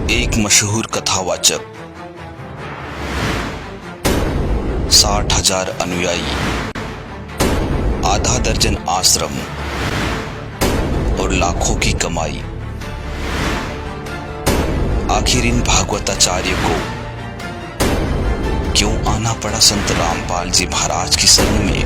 एक मशहूर कथावाचक, 60,000 अनुयायी, आधा दर्जन आश्रम और लाखों की कमाई। आखिर इन भागवताचार्य को क्यों आना पड़ा संत रामपाल जी महाराज की शरण में?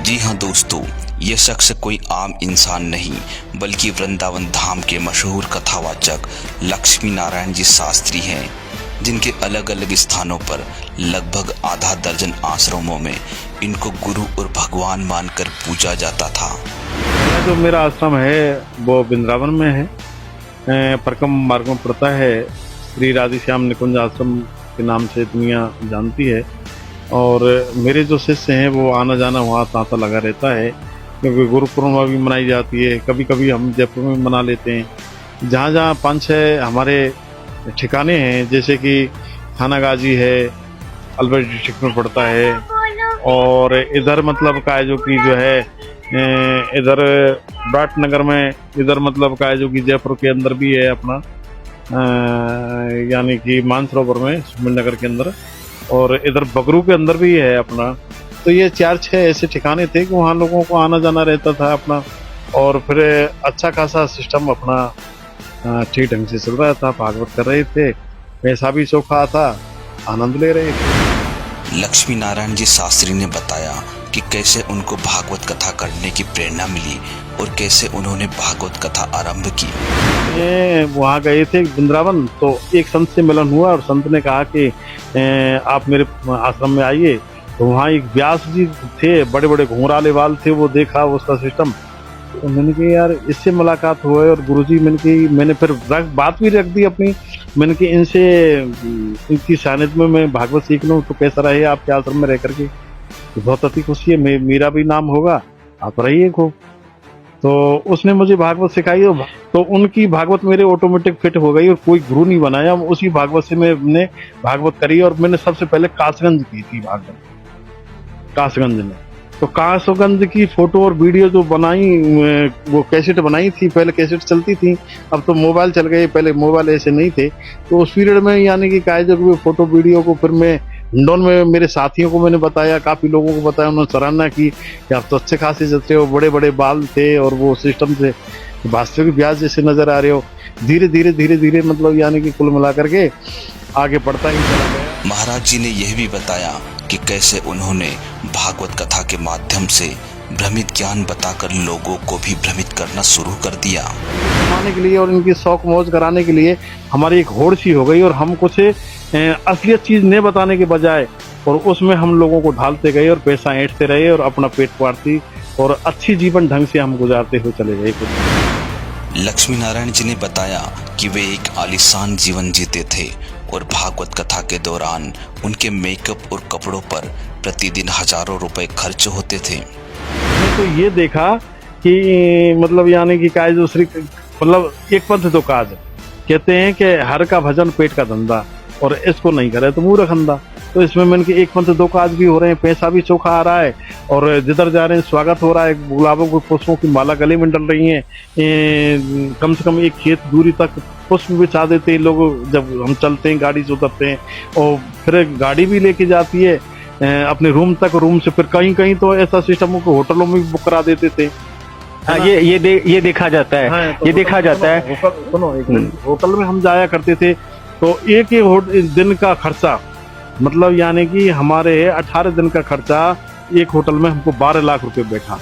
जी हाँ दोस्तों, ये शख्स कोई आम इंसान नहीं बल्कि वृंदावन धाम के मशहूर कथावाचक लक्ष्मी नारायण जी शास्त्री हैं, जिनके अलग अलग स्थानों पर लगभग आधा दर्जन आश्रमों में इनको गुरु और भगवान मानकर पूजा जाता था। जो मेरा आश्रम है वो वृंदावन में है, परकम मार्ग में पड़ता है। श्री राधेश्याम निकुंज आश्रम के नाम से दुनिया जानती है और मेरे जो शिष्य हैं वो आना जाना वहाँ तांता लगा रहता है, क्योंकि गुरु पूर्णिमा भी मनाई जाती है। कभी कभी हम जयपुर में मना लेते हैं। जहाँ जहाँ 5-6 हमारे ठिकाने हैं, जैसे कि थाना गाजी है, अलवर डिस्ट्रिक्ट में पड़ता है, और इधर मतलब का है जो कि जो है इधर विराटनगर में, इधर मतलब का है जो कि जयपुर के अंदर भी है अपना, यानी कि मानसरोवर में सुमिल नगर के अंदर, और इधर बगरू के अंदर भी है अपना। तो ये 4-6 ऐसे ठिकाने थे कि वहाँ लोगों को आना जाना रहता था अपना, और फिर अच्छा खासा सिस्टम अपना ठीक ढंग से चल रहा था। भागवत कर रहे थे, पैसा भी चौखा था, आनंद ले रहे थे। लक्ष्मी नारायण जी शास्त्री ने बताया कि कैसे उनको भागवत कथा करने की प्रेरणा मिली और कैसे उन्होंने भागवत कथा आरंभ की। वहाँ गए थे वृंदावन, तो एक संत से मिलन हुआ और संत ने कहा कि आप मेरे आश्रम में आइए। तो वहाँ एक व्यास जी थे, बड़े बड़े घुंघराले बाल थे, वो देखा उसका सिस्टम। तो मैंने कहा यार इससे मुलाकात हुआ है, और गुरुजी मैंने फिर बात भी रख दी अपनी। मैंने कि इनसे इनकी सानिध्य में मैं भागवत सीख लूँ तो कैसा रहे आपके आश्रम में रह करके। तो बहुत अति खुशी है, मेरा भी नाम होगा, आप रहिए खूब। तो उसने मुझे भागवत सिखाई, तो उनकी भागवत मेरे ऑटोमेटिक फिट हो गई और कोई गुरु नहीं बनाया। उसी भागवत से मैंने भागवत करी, और मैंने सबसे पहले कासगंज की थी भागवत, कासगंज में। तो कासगंज की फोटो और वीडियो जो बनाई, वो कैसेट बनाई थी, पहले कैसेट चलती थी, अब तो मोबाइल चल गए, पहले मोबाइल ऐसे नहीं थे। तो उस पीरियड में यानी कि काय जो फोटो वीडियो को फिर मैं हिंडौन में मेरे साथियों को मैंने बताया, काफी लोगों को बताया, उन्होंने सराहना की कि आप तो अच्छे खासे जैसे हो, बड़े बड़े बाल थे और वो सिस्टम से वास्तविक ब्याज जैसे नजर आ रहे हो। धीरे धीरे धीरे धीरे मतलब यानी कि कुल मिला करके आगे बढ़ता ही चला गया। महाराज जी ने यह भी बताया कि कैसे उन्होंने भागवत कथा के माध्यम से भ्रमित ज्ञान बताकर लोगों को भी भ्रमित करना शुरू कर दिया। कमाने के लिए और इनकी शौक मौज कराने के लिए हमारी एक होड़ सी हो गई, और हम कुछ असलियत चीज नहीं बताने के बजाय और उसमें हम लोगों को ढालते गए और पैसा ऐंठते रहे और अपना पेट पालती और अच्छी जीवन ढंग से हम गुजारते हुए चले गए। लक्ष्मी नारायण जी ने बताया कि वे एक आलीशान जीवन जीते थे और भागवत कथा के दौरान उनके मेकअप और कपड़ों पर प्रतिदिन हजारों रुपए खर्च होते थे। मैंने तो ये देखा कि मतलब यानी कि काज दूसरी मतलब एक पंथ तो काज कहते हैं कि हर का भजन पेट का धंधा, और इसको नहीं करे तो मूर्ख अंधा। तो इसमें मैंने कि एक पंथ दो काज भी हो रहे हैं, पैसा भी चोखा आ रहा है, और जिधर जा रहे हैं स्वागत हो रहा है, गुलाबों के पुष्पों की माला गले में डल रही है। कम से कम एक खेत दूरी तक पुष्प बिछा देते हैं लोग जब हम चलते हैं, गाड़ी से उतरते हैं, और फिर गाड़ी भी लेके जाती है अपने रूम तक, रूम से फिर कहीं कहीं तो ऐसा सिस्टम को होटलों में भी बुक करा देते थे। हाँ, ये देखा जाता है। हाँ, तो ये देखा जाता है। सुनो, एक होटल में हम जाया करते थे, तो एक दिन का खर्चा मतलब यानी कि हमारे 18 दिन का खर्चा एक होटल में हमको 12 लाख रुपए बैठा।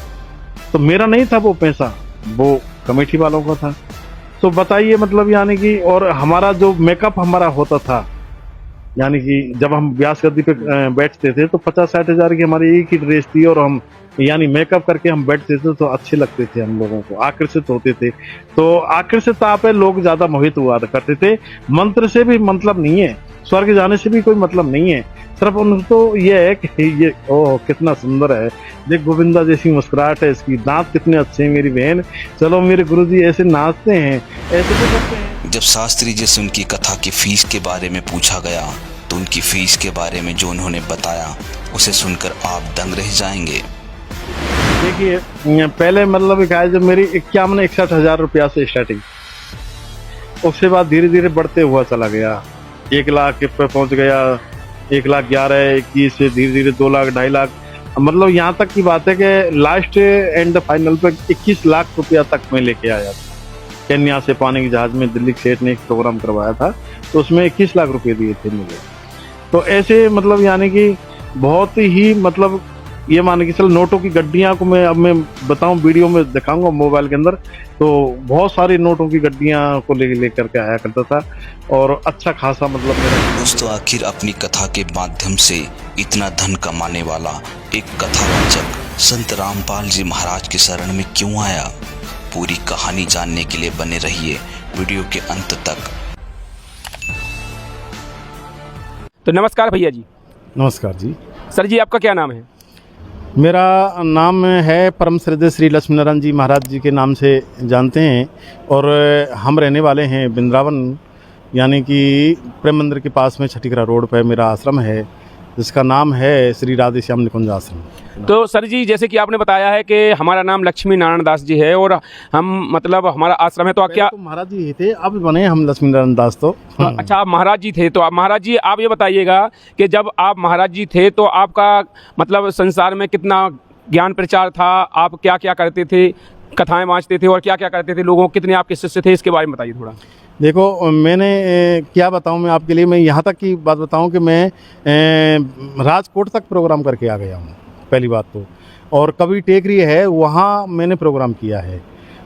तो मेरा नहीं था वो पैसा, वो कमेटी वालों का था। तो बताइए मतलब यानी कि, और हमारा जो मेकअप हमारा होता था, यानी कि जब हम व्यास गद्दी पे बैठते थे तो 50-60 हजार की हमारी एक ही ड्रेस थी, और हम यानी मेकअप करके हम बैठते थे तो अच्छे लगते थे, हम लोगों को आकर्षित होते थे। तो आकर्षितता पे लोग ज्यादा मोहित हुआ करते थे। मंत्र से भी मतलब नहीं है, स्वर्ग जाने से भी कोई मतलब नहीं है, सिर्फ उनको ये है कि ये ओह कितना सुंदर है, देख गोविंदा जैसी मुस्कुराहट है इसकी, दांत कितने अच्छे हैं मेरी बहन, चलो मेरे गुरुजी ऐसे नाचते हैं, ऐसे भी करते हैं। जब शास्त्री जी से उनकी कथा की फीस के बारे में पूछा गया तो उनकी फीस के बारे में जो उन्होंने बताया उसे सुनकर आप दंग रह जाएंगे। देखिए पहले मतलब जब मेरी 51-61 हजार रुपया से स्टार्टिंग, उसके बाद धीरे धीरे बढ़ते हुआ चला गया, 1 लाख पे पहुंच गया, 1,11,21 से धीरे धीरे 2 लाख, 2.5 लाख, मतलब यहाँ तक की बात है कि लास्ट एंड फाइनल पे 21 लाख रुपया तक मैं लेके आया था। केन्या से पानी के जहाज में दिल्ली सेठ ने एक प्रोग्राम करवाया था, तो उसमें 21 लाख रुपए दिए थे मुझे। तो ऐसे मतलब यानी कि बहुत ही मतलब ये मान के चल, नोटों की गड्डियां को मैं बताऊं, वीडियो में दिखाऊंगा मोबाइल के अंदर, तो बहुत सारी नोटों की गड्डियां को लेकर के आया करता था और अच्छा खासा मतलब मेरा। दोस्तों, आखिर अपनी कथा के माध्यम से इतना धन कमाने वाला एक कथावाचक संत रामपाल जी महाराज की शरण में क्यों आया? पूरी कहानी जानने के लिए बने रहिए वीडियो के अंत तक। तो नमस्कार भैया जी। नमस्कार जी। सर जी, आपका क्या नाम है? मेरा नाम है परम श्रद्धेय श्री लक्ष्मी नारायण जी महाराज जी के नाम से जानते हैं, और हम रहने वाले हैं वृंदावन, यानी कि प्रेम मंदिर के पास में छठीकरा रोड पर मेरा आश्रम है, जिसका नाम है श्री राधे श्याम निकुंज आश्रम। तो सर जी, जैसे कि आपने बताया है कि हमारा नाम लक्ष्मी नारायण दास जी है और हम मतलब हमारा आश्रम है, तो क्या तो महाराज जी ही थे, अब बने हम लक्ष्मी नारायण दास। तो अच्छा, आप महाराज जी थे। तो आप महाराज जी, आप ये बताइएगा कि जब आप महाराज जी थे तो आपका मतलब संसार में कितना ज्ञान प्रचार था, आप क्या क्या करते थे, कथाएं वाँचते थे और क्या क्या करते थे, लोगों कितने आपके शिष्य थे, इसके बारे में बताइए थोड़ा। देखो, मैंने क्या बताऊं मैं आपके लिए, मैं यहाँ तक की बात बताऊं कि मैं राजकोट तक प्रोग्राम करके आ गया हूँ, पहली बात तो। और कभी टेकरी है, वहाँ मैंने प्रोग्राम किया है,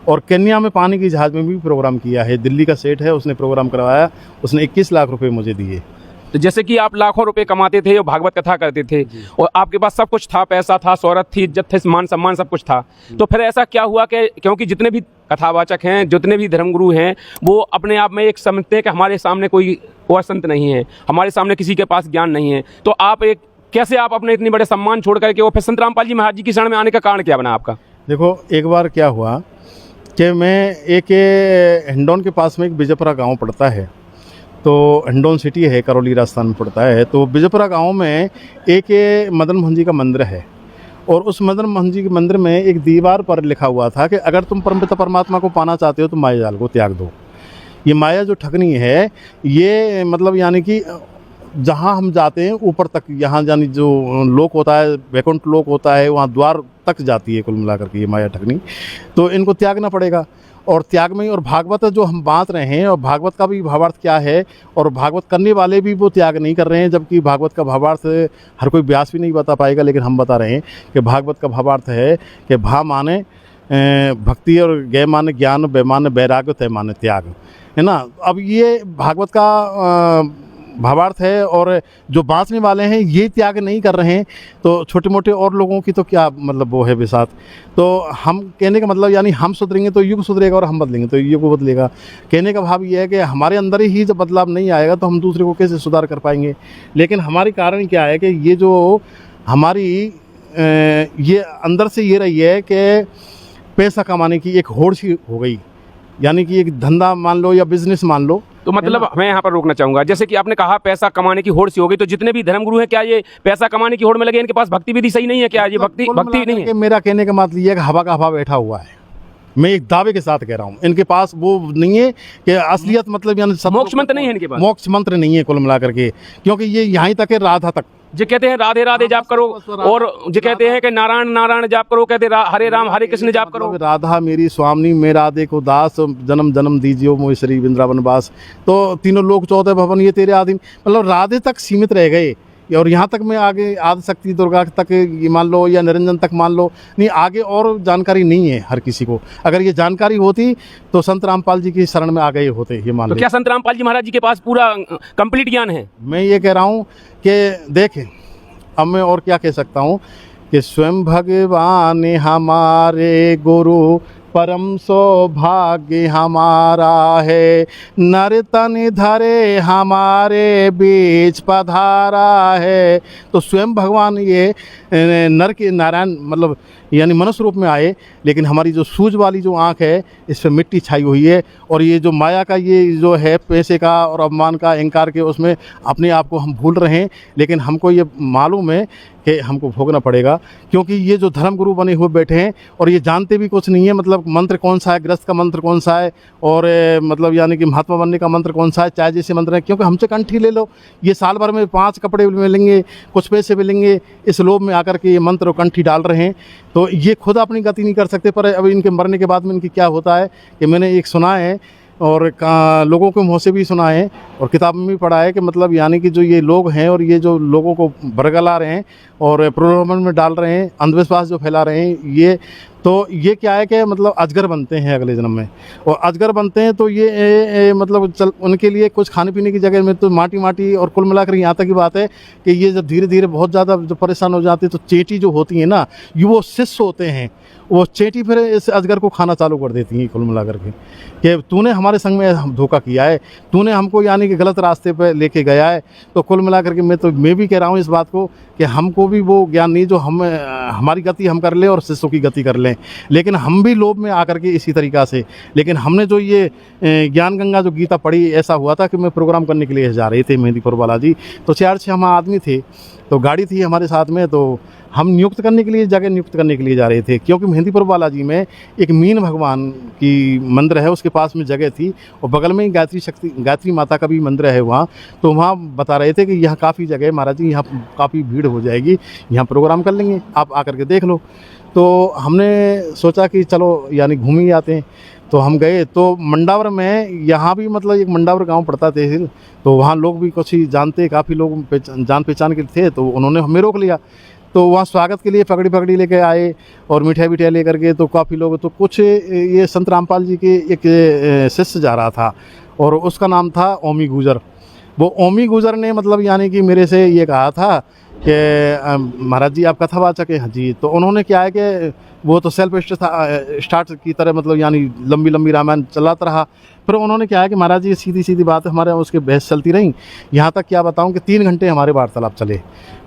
और केन्या में पानी की जहाज़ में भी प्रोग्राम किया है। दिल्ली का सेठ है, उसने प्रोग्राम करवाया, उसने 21 लाख रुपए मुझे दिए। तो जैसे कि आप लाखों रुपए कमाते थे और भागवत कथा करते थे और आपके पास सब कुछ था, पैसा था, शोहरत थी, इज्जत थे, मान सम्मान सब कुछ था, तो फिर ऐसा क्या हुआ कि क्योंकि जितने भी कथावाचक हैं, जितने भी धर्मगुरु हैं, वो अपने आप में एक समझते हैं कि हमारे सामने कोई और संत नहीं है, हमारे सामने किसी के पास ज्ञान नहीं है, तो आप एक कैसे आप अपने इतने बड़े सम्मान छोड़ करके वो फिर संत रामपाल जी महाराज जी की शरण में आने का कारण क्या बना आपका? देखो, एक बार क्या हुआ कि मैं एक हिंडौन के पास में एक बिजपुरा गाँव पड़ता है, तो हिंडौन सिटी है, करौली राजस्थान में पड़ता है। तो बिजपुरा गांव में एक मदन मोहन जी का मंदिर है, और उस मदन मोहन जी के मंदिर में एक दीवार पर लिखा हुआ था कि अगर तुम परमपिता परमात्मा को पाना चाहते हो तो माया जाल को त्याग दो। ये माया जो ठगनी है, ये मतलब यानी कि जहाँ हम जाते हैं ऊपर तक, यहाँ यानी जो लोक होता है, वैकुंठ लोक होता है, वहाँ द्वार तक जाती है कुल मिलाकर के ये माया ठगनी। तो इनको त्यागना पड़ेगा, और त्याग में, और भागवत जो हम बांट रहे हैं, और भागवत का भी भावार्थ क्या है, और भागवत करने वाले भी वो त्याग नहीं कर रहे हैं, जबकि भागवत का भावार्थ हर कोई व्यास भी नहीं बता पाएगा, लेकिन हम बता रहे हैं कि भागवत का भावार्थ है कि भा माने भक्ति, और गे माने ज्ञान, बै माने वैराग्य, तय माने त्याग, है ना। अब ये भागवत का भावार्थ है, और जो बांचने वाले हैं ये त्याग नहीं कर रहे हैं, तो छोटे मोटे और लोगों की तो क्या मतलब वो है विसात। तो हम कहने का मतलब यानी हम सुधरेंगे तो युग सुधरेगा, और हम बदलेंगे तो युग बदलेगा। कहने का भाव ये है कि हमारे अंदर ही जब बदलाव नहीं आएगा तो हम दूसरे को कैसे सुधार कर पाएंगे। लेकिन हमारी कारण क्या है कि ये जो हमारी ये अंदर से ये रही है कि पैसा कमाने की एक होड़ सी हो गई, यानी कि एक धंधा मान लो या बिजनेस मान लो। तो मतलब मैं यहाँ पर रोकना चाहूंगा, जैसे कि आपने कहा पैसा कमाने की होड़ सी हो गई, तो जितने भी धर्मगुरु हैं क्या ये पैसा कमाने की होड़ में लगे, इनके पास भक्ति विधि सही नहीं है क्या? ये भक्ति नहीं है। मेरा कहने का मतलब ये है कि हवा का हवा बैठा हुआ है, मैं एक दावे के साथ कह रहा हूँ। इनके पास वो नहीं है कि असलियत मतलब यानी मोक्ष मंत्र नहीं है इनके पास, मोक्ष मंत्र नहीं है कुल मिलाकर के, क्योंकि ये यहाँ तक है, राधा तक जो कहते हैं राधे राधे जाप करो, और जो कहते हैं कि नारायण नारायण जाप करो, कहते हरे राम हरे कृष्ण जाप करो। राधा मेरी स्वामिनी, मैं राधे को दास, जन्म जन्म दीजियो मोहि श्री वृंदावन वास। तो तीनों लोग 14 भवन ये तेरे आधीन, मतलब राधे तक सीमित रह गए, और यहाँ तक मैं आगे आदिशक्ति दुर्गा तक ये मान लो, या निरंजन तक मान लो, नहीं आगे और जानकारी नहीं है हर किसी को। अगर ये जानकारी होती तो संत रामपाल जी की शरण में आ गए होते, ये मान लो। तो क्या संत रामपाल जी महाराज जी के पास पूरा कंप्लीट ज्ञान है? मैं ये कह रहा हूँ कि देखें, अब मैं और क्या कह सकता हूँ कि स्वयं भगवान हमारे गुरु, परम सौभाग्य हमारा है, नर तन धरे हमारे बीच पधारा है। तो स्वयं भगवान ये नर के नारायण मतलब यानी मनुष्य रूप में आए, लेकिन हमारी जो सूझ वाली जो आँख है इस पर मिट्टी छाई हुई है, और ये जो माया का ये जो है पैसे का और अपमान का अहंकार के, उसमें अपने आप को हम भूल रहे हैं। लेकिन हमको ये मालूम है कि हमको भोगना पड़ेगा, क्योंकि ये जो धर्मगुरु बने हुए बैठे हैं और ये जानते भी कुछ नहीं है, मतलब मंत्र कौन सा है, ग्रस्त का मंत्र कौन सा है, और मतलब यानी कि महात्मा बनने का मंत्र कौन सा है, चाहे जैसे मंत्र है। क्योंकि हमसे कंठी ले लो, ये साल भर में 5 कपड़े मिलेंगे, कुछ पैसे मिलेंगे, इस लोभ में आकर के ये मंत्र और कंठी डाल रहे हैं। तो ये खुद अपनी गति नहीं कर सकते, पर अब इनके मरने के बाद में इनकी क्या होता है कि मैंने एक सुना है और लोगों के मुँह से भी सुना है और किताब में भी पढ़ा है कि मतलब यानी कि जो ये लोग हैं और ये जो लोगों को बरगला रहे हैं और प्रलोभन में डाल रहे हैं, अंधविश्वास जो फैला रहे हैं, ये क्या है कि मतलब अजगर बनते हैं अगले जन्म में, और अजगर बनते हैं तो ये मतलब उनके लिए कुछ खाने पीने की जगह में तो माटी और कुल मिलाकर यहाँ तक की बात है कि ये जब धीरे धीरे बहुत ज़्यादा जो परेशान हो जाते हैं तो चेटी जो होती है ना, ये वो शिष्य होते हैं, वो चेटी फिर इस अजगर को खाना चालू कर देती हैं कुल मिला करके कि तूने हमारे संग में धोखा किया है, तूने हमको यानी कि गलत रास्ते पर लेके गया है। तो कुल मिला करके मैं भी कह रहा हूँ इस बात को कि हमको भी वो ज्ञान नहीं जो हमारी गति हम कर लें और शिष्यों की गति कर लें, लेकिन हम भी लोभ में आकर के इसी तरीक़ा से, लेकिन हमने जो ये ज्ञान गंगा जो गीता पढ़ी, ऐसा हुआ था कि मैं प्रोग्राम करने के लिए जा रहे थे मेहंदीपुर बालाजी, तो 4-6 हम आदमी थे, तो गाड़ी थी हमारे साथ में, तो हम नियुक्त करने के लिए जगह नियुक्त करने के लिए जा रहे थे, क्योंकि मेहंदीपुर बालाजी में एक मीन भगवान की मंदिर है, उसके पास में जगह थी और बगल में ही गायत्री माता का भी मंदिर है वहाँ। तो वहाँ बता रहे थे कि यहाँ काफ़ी जगह है महाराज जी, यहाँ काफ़ी भीड़ हो जाएगी, यहाँ प्रोग्राम कर लेंगे, आप आकर के देख लो। तो हमने सोचा कि चलो यानी घूम ही आते हैं, तो हम गए। तो मंडावर में यहाँ भी मतलब एक मंडावर गांव पड़ता तहसील, तो वहाँ लोग भी कुछ ही जानते, काफ़ी लोग जान पहचान के थे, तो उन्होंने हमें रोक लिया। तो वहाँ स्वागत के लिए पगड़ी लेके आए और मिठाई लेकर के, तो काफ़ी लोग, तो कुछ ये संत रामपाल जी के एक शिष्य जा रहा था और उसका नाम था ओमी गुजर। वो ओमी गुजर ने मतलब यानी कि मेरे से ये कहा था कि महाराज जी आप कथावाचक हैं? हाँ जी। तो उन्होंने क्या है कि वो तो सेल्फ स्टार्ट की तरह मतलब यानी लंबी रामायण चलाता रहा। फिर उन्होंने क्या है कि महाराज जी सीधी बात हमारे उसके बहस चलती रही, यहाँ तक क्या बताऊँ कि 3 घंटे हमारे वार्तालाप चले।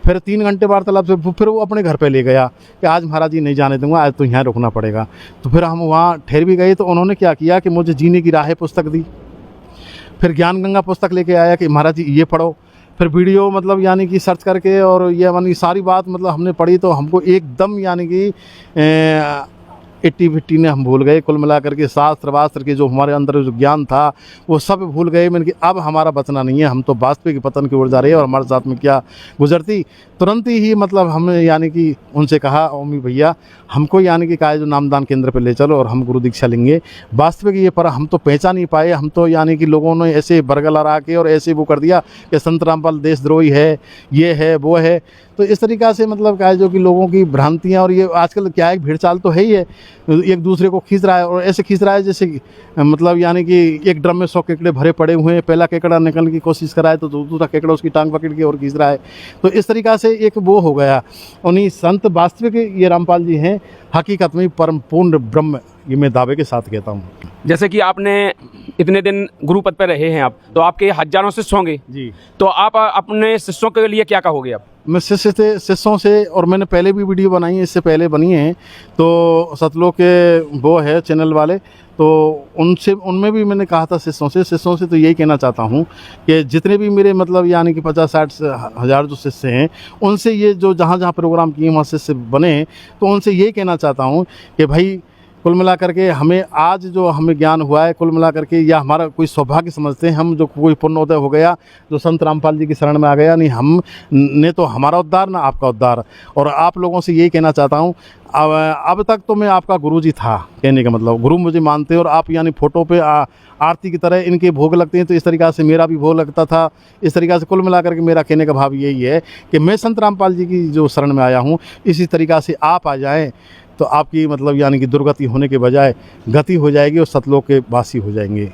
फिर 3 घंटे वार्तालाप से फिर वो अपने घर पे ले गया कि आज महाराज जी नहीं जाने दूंगा, आज तो यहाँ रुकना पड़ेगा। तो फिर हम वहाँ ठहर भी गए। तो उन्होंने क्या किया कि मुझे जीने की राहें पुस्तक दी, फिर ज्ञान गंगा पुस्तक लेके आया कि महाराज जी ये पढ़ो। फिर वीडियो मतलब यानी कि सर्च करके और ये यानी सारी बात मतलब हमने पढ़ी, तो हमको एकदम यानी कि 80-50 ने हम भूल गए। कुल मिला करके शास्त्र वास्त्र के जो हमारे अंदर जो ज्ञान था वो सब भूल गए। मैंने कि अब हमारा बचना नहीं है, हम तो वास्तविक पतन की ओर जा रहे हैं। और हमारे साथ में क्या गुजरती, तुरंत ही मतलब हमने यानी कि उनसे कहा ओमी भैया हमको यानी कि कहा जो नामदान केंद्र पे ले चलो और हम गुरु दीक्षा लेंगे। वास्तविक ये पर हम तो पहचान नहीं पाए, हम तो यानी कि लोगों ने ऐसे बरगला ला के और ऐसे वो कर दिया कि संत रामपाल देशद्रोही है, ये है वो है। तो इस तरीक़ा से मतलब क्या है जो कि लोगों की भ्रांतियाँ, और ये आजकल क्या है भीड़ चाल तो है ही है, एक दूसरे को खींच रहा है और ऐसे खींच रहा है जैसे मतलब यानी कि एक ड्रम में 100 केकड़े भरे पड़े हुए हैं, पहला केकड़ा निकलने की कोशिश करा है तो दूसरा केकड़ा उसकी टांग पकड़ के और खींच रहा है। तो इस तरीक़ा से एक वो हो गया। उन्हीं संत वास्तविक ये रामपाल जी हैं, हकीकत में परम पूर्ण ब्रह्म, ये मैं दावे के साथ कहता हूँ। जैसे कि आपने इतने दिन गुरु पद पर रहे हैं आप, तो आपके हजारों शिष्य होंगे जी, तो आप अपने शिष्यों के लिए क्या कहोगे आप? मैं शिष्यों से, और मैंने पहले भी वीडियो बनाई है, इससे पहले बनी है, तो सतलोक के वो है चैनल वाले, तो उनमें भी मैंने कहा था शिष्यों से तो यही कहना चाहता हूँ कि जितने भी मेरे मतलब यानी कि 50-60 हज़ार जो शिष्य हैं, उनसे ये जो जहाँ प्रोग्राम किए वहाँ शिष्य बने, तो उनसे यही कहना चाहता हूँ कि भाई कुल मिला करके हमें आज जो हमें ज्ञान हुआ है, कुल मिला करके या हमारा कोई सौभाग्य समझते हैं हम, जो कोई पुण्योदय हो गया, जो संत रामपाल जी की शरण में आ गया। नहीं हम ने तो हमारा उद्धार ना आपका उद्धार। और आप लोगों से यही कहना चाहता हूँ, अब तक तो मैं आपका गुरुजी था, कहने का मतलब गुरु मुझे मानते हैं, और आप यानी फ़ोटो पे आरती की तरह इनके भोग लगते हैं, तो इस तरीक़ा से मेरा भी भोग लगता था। इस तरीक़ा से कुल मिलाकर के मेरा कहने का भाव यही है कि मैं संत रामपाल जी की जो शरण में आया हूँ, इसी तरीक़ा से आप आ जाएँ तो आपकी मतलब यानी कि दुर्गति होने के बजाय गति हो जाएगी और सतलोक के वासी हो जाएंगे।